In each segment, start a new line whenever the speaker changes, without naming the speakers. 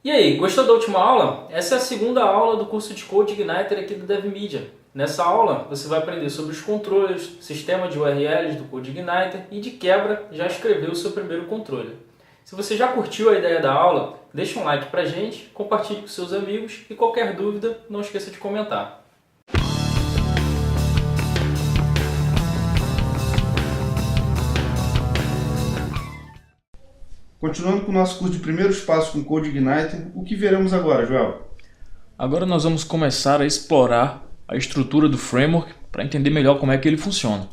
E aí, gostou da última aula? Essa é a segunda aula do curso de Code Igniter aqui do DevMedia. Nessa aula, você vai aprender sobre os controllers, sistema de URLs do Code Igniter e, de quebra, já escreveu o seu primeiro controller. Se você já curtiu a ideia da aula, deixa um like pra gente, compartilhe com seus amigos e qualquer dúvida, não esqueça de comentar.
Continuando com o nosso curso de primeiros passos com Code Igniter, o que veremos agora, Joel?
Agora nós vamos começar a explorar a estrutura do framework para entender melhor como é que ele funciona.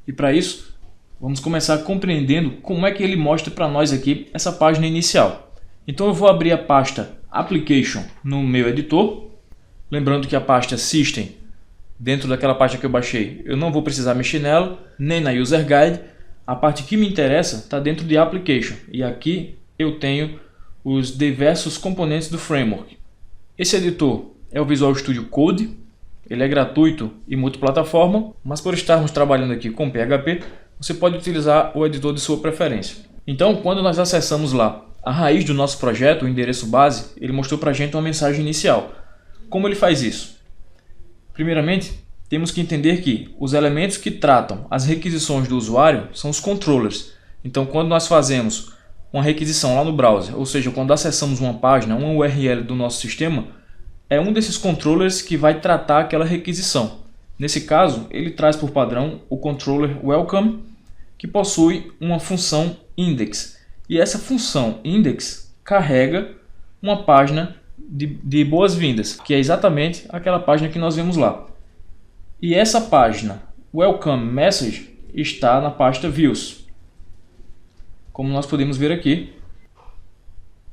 E para isso, vamos começar compreendendo como é que ele mostra para nós aqui essa página inicial. Então eu vou abrir a pasta Application no meu editor. Lembrando que a pasta System, dentro daquela pasta que eu baixei, eu não vou precisar mexer nela, nem na User Guide. A parte que me interessa está dentro de Application e aqui eu tenho os diversos componentes do framework. Esse editor é o Visual Studio Code, ele é gratuito e multiplataforma, mas por estarmos trabalhando aqui com PHP, você pode utilizar o editor de sua preferência. Então, quando nós acessamos lá a raiz do nosso projeto, o endereço base, ele mostrou para a gente uma mensagem inicial. Como ele faz isso? Primeiramente, temos que entender que os elementos que tratam as requisições do usuário são os controllers. Então, quando nós fazemos uma requisição lá no browser, ou seja, quando acessamos uma página, uma URL do nosso sistema, é um desses controllers que vai tratar aquela requisição. Nesse caso, ele traz por padrão o controller Welcome, que possui uma função index. E essa função index carrega uma página de boas-vindas, que é exatamente aquela página que nós vemos lá. E essa página, Welcome Message, está na pasta Views, como nós podemos ver aqui.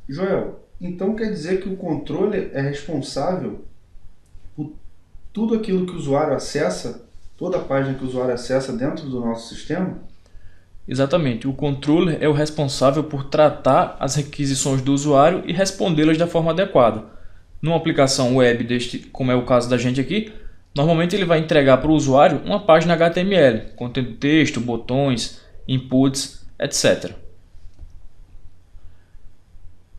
Joel, então quer dizer que o controller é responsável por tudo aquilo que o usuário acessa, toda a página que o usuário acessa dentro do nosso sistema?
Exatamente, o controller é o responsável por tratar as requisições do usuário e respondê-las da forma adequada. Numa aplicação web, como é o caso da gente aqui, normalmente ele vai entregar para o usuário uma página HTML, contendo texto, botões, inputs, etc.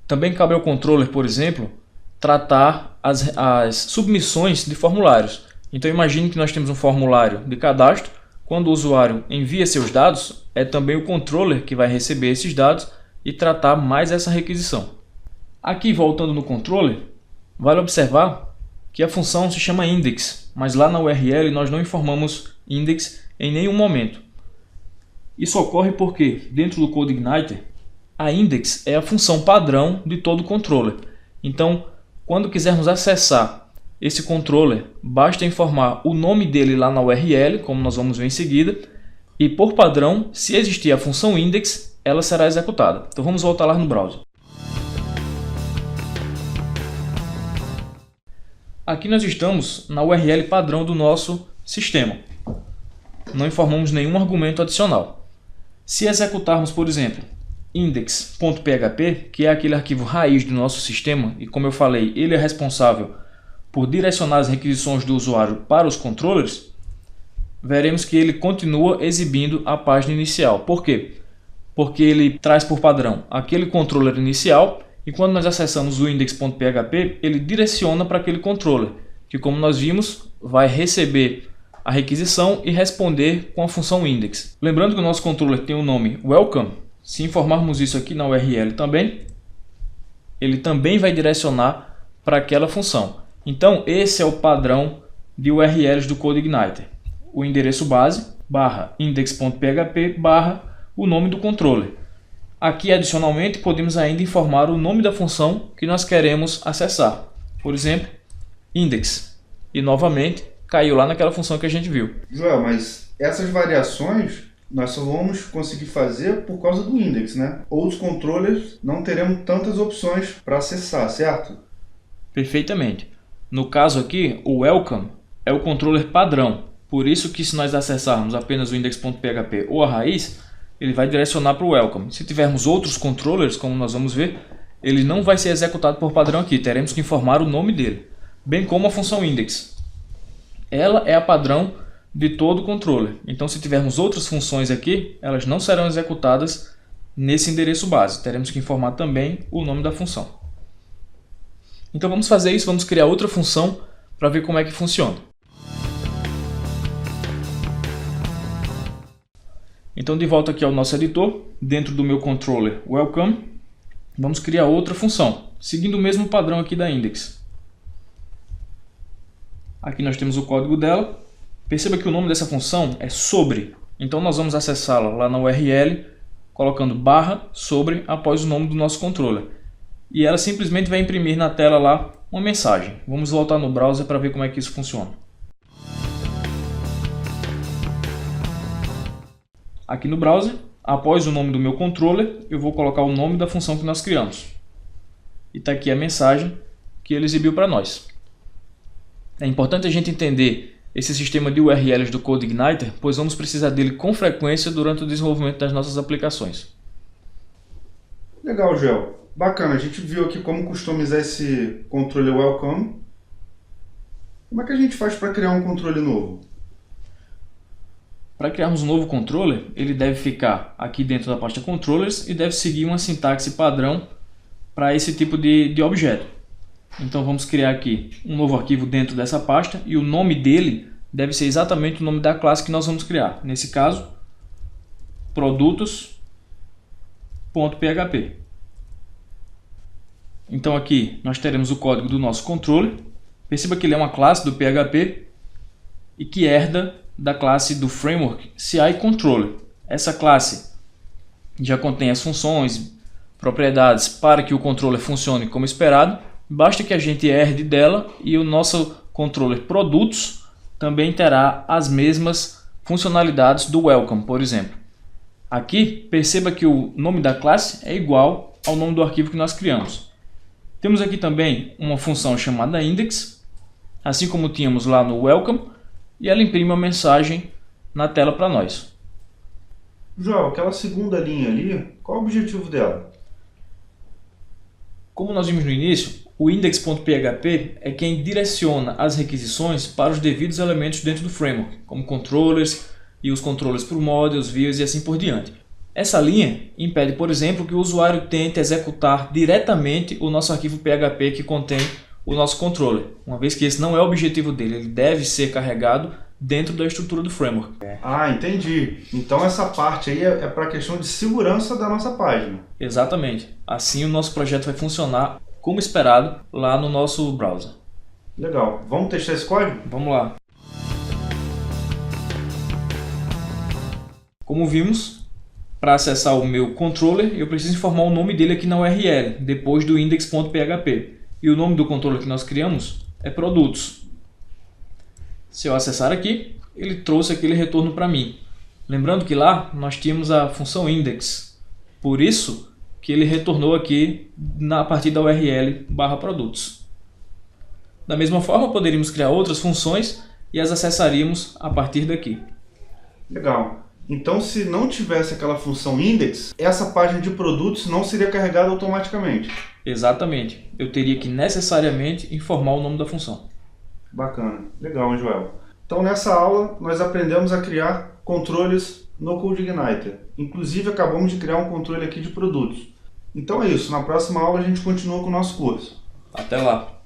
Também cabe ao controller, por exemplo, tratar as submissões de formulários. Então imagine que nós temos um formulário de cadastro. Quando o usuário envia seus dados, é também o controller que vai receber esses dados e tratar mais essa requisição. Aqui, voltando no controller, vale observar que a função se chama index, mas lá na URL nós não informamos index em nenhum momento. Isso ocorre porque, dentro do Code Igniter, a index é a função padrão de todo controller. Então, quando quisermos acessar esse controller, basta informar o nome dele lá na URL, como nós vamos ver em seguida, e por padrão, se existir a função index, ela será executada. Então vamos voltar lá no browser. Aqui nós estamos na URL padrão do nosso sistema. Não informamos nenhum argumento adicional. Se executarmos, por exemplo, index.php, que é aquele arquivo raiz do nosso sistema, e como eu falei, ele é responsável por direcionar as requisições do usuário para os controllers, veremos que ele continua exibindo a página inicial. Por quê? Porque ele traz por padrão aquele controller inicial, e quando nós acessamos o index.php, ele direciona para aquele controller, que como nós vimos, vai receber a requisição e responder com a função index. Lembrando que o nosso controller tem o nome welcome, se informarmos isso aqui na URL também, ele também vai direcionar para aquela função. Então esse é o padrão de URLs do Code Igniter. O endereço base, /index.php, o nome do controller. Aqui, adicionalmente, podemos ainda informar o nome da função que nós queremos acessar. Por exemplo, index. E, novamente, caiu lá naquela função que a gente viu.
Joel, mas essas variações nós só vamos conseguir fazer por causa do index, né? Outros controllers não teremos tantas opções para acessar, certo?
Perfeitamente. No caso aqui, o welcome é o controller padrão. Por isso que se nós acessarmos apenas o index.php ou a raiz, ele vai direcionar para o welcome. Se tivermos outros controllers, como nós vamos ver, ele não vai ser executado por padrão aqui. Teremos que informar o nome dele, bem como a função index. Ela é a padrão de todo controller. Então, se tivermos outras funções aqui, elas não serão executadas nesse endereço base. Teremos que informar também o nome da função. Então vamos fazer isso, vamos criar outra função para ver como é que funciona. Então de volta aqui ao nosso editor, dentro do meu controller welcome, vamos criar outra função, seguindo o mesmo padrão aqui da index. Aqui nós temos o código dela. Perceba que o nome dessa função é sobre. Então nós vamos acessá-la lá na URL, colocando /sobre após o nome do nosso controller. E ela simplesmente vai imprimir na tela lá uma mensagem. Vamos voltar no browser para ver como é que isso funciona. Aqui no browser, após o nome do meu controller, eu vou colocar o nome da função que nós criamos. E está aqui a mensagem que ele exibiu para nós. É importante a gente entender esse sistema de URLs do CodeIgniter, pois vamos precisar dele com frequência durante o desenvolvimento das nossas aplicações.
Legal, Joel. Bacana, a gente viu aqui como customizar esse controle welcome. Como é que a gente faz para criar um controle novo?
Para criarmos um novo controller, ele deve ficar aqui dentro da pasta controllers e deve seguir uma sintaxe padrão para esse tipo de objeto. Então vamos criar aqui um novo arquivo dentro dessa pasta e o nome dele deve ser exatamente o nome da classe que nós vamos criar. Nesse caso, produtos.php. Então aqui nós teremos o código do nosso controller. Perceba que ele é uma classe do PHP e que herda da classe do framework CI Controller. Essa classe já contém as funções, propriedades para que o controller funcione como esperado. Basta que a gente herde dela e o nosso controller produtos também terá as mesmas funcionalidades do welcome, por exemplo. Aqui, perceba que o nome da classe é igual ao nome do arquivo que nós criamos. Temos aqui também uma função chamada index, assim como tínhamos lá no welcome, e ela imprime uma mensagem na tela para nós.
Joel, aquela segunda linha ali, qual é o objetivo dela?
Como nós vimos no início, o index.php é quem direciona as requisições para os devidos elementos dentro do framework, como controllers e os controllers por modules, views e assim por diante. Essa linha impede, por exemplo, que o usuário tente executar diretamente o nosso arquivo PHP que contém o nosso controller, uma vez que esse não é o objetivo dele, ele deve ser carregado dentro da estrutura do framework.
Ah, entendi. Então essa parte aí é para a questão de segurança da nossa página.
Exatamente. Assim o nosso projeto vai funcionar como esperado lá no nosso browser.
Legal. Vamos testar esse código?
Vamos lá. Como vimos, para acessar o meu controller, eu preciso informar o nome dele aqui na URL, depois do index.php. E o nome do controller que nós criamos é produtos. Se eu acessar aqui, ele trouxe aquele retorno para mim. Lembrando que lá nós tínhamos a função index. Por isso que ele retornou aqui a partir da URL /produtos. Da mesma forma, poderíamos criar outras funções e as acessaríamos a partir daqui.
Legal. Então, se não tivesse aquela função index, essa página de produtos não seria carregada automaticamente.
Exatamente. Eu teria que necessariamente informar o nome da função.
Bacana. Legal, hein, Joel? Então, nessa aula, nós aprendemos a criar controles no CodeIgniter. Inclusive, acabamos de criar um controle aqui de produtos. Então é isso. Na próxima aula, a gente continua com o nosso curso.
Até lá!